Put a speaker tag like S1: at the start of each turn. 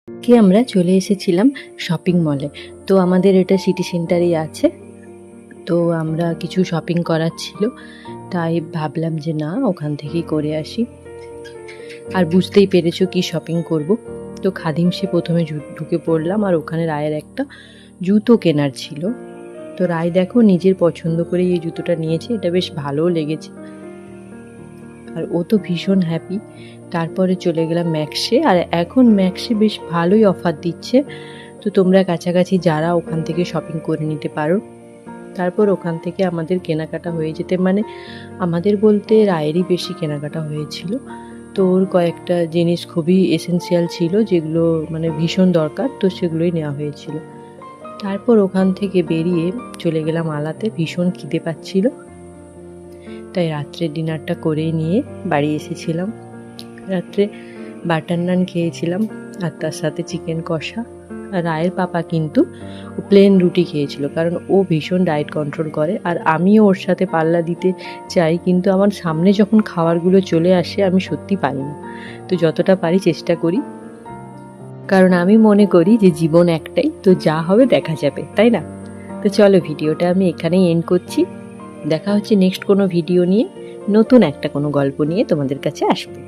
S1: কি আমরা চলে এসেছিলাম শপিং মলে। তো আমাদের এটা সিটি সেন্টারেই আছে। তো আমরা কিছু শপিং করার ছিল, তাই ভাবলাম যে না ওখান থেকেই করে আসি। আর বুঝতেই পেরেছো কি শপিং করব। তো খাদিমসে প্রথমে ঢুকে পড়লাম, আর ওখানে রায়ের একটা জুতো কেনার ছিল। তো রায় দেখো নিজের পছন্দ করে এই জুতোটা নিয়েছে, এটা বেশ ভালোও লেগেছে আর ও তো ভীষণ হ্যাপি। তারপরে চলে গেলাম ম্যাক্সে, আর এখন ম্যাক্সে বেশ ভালোই অফার দিচ্ছে। তো তোমরা কাছাকাছি যারা ওখান থেকে শপিং করে নিতে পারো। তারপর ওখান থেকে আমাদের কেনাকাটা হয়ে যেতে আমাদের বলতে রায়েরই বেশি কেনাকাটা হয়েছিল। তো ওর কয়েকটা জিনিস খুবই এসেন্সিয়াল ছিল, যেগুলো ভীষণ দরকার, তো সেগুলোই নেওয়া হয়েছিল। তারপর ওখান থেকে বেরিয়ে চলে গেলাম আলাতে, ভীষণ খিদে পাচ্ছিল, তাই রাত্রের ডিনারটা করে নিয়ে বাড়ি এসেছিলাম। রাত্রে বাটার নান খেয়েছিলাম, আর তার সাথে চিকেন কষা। আর রায়ের পাপা কিন্তু প্লেন রুটি খেয়েছিল, কারণ ও ভীষণ ডায়েট কন্ট্রোল করে। আর আমিও ওর সাথে পাল্লা দিতে চাই, কিন্তু আমার সামনে যখন খাবারগুলো চলে আসে আমি সত্যি পারি না। তো যতটা পারি চেষ্টা করি, কারণ আমি মনে করি যে জীবন একটাই, তো যা হবে দেখা যাবে, তাই না? তো চলো ভিডিওটা আমি এখানেই এন্ড করছি। দেখা হচ্ছে নেক্সট কোনো ভিডিও নিয়ে, নতুন একটা কোনো গল্প নিয়ে তোমাদের কাছে আসবো।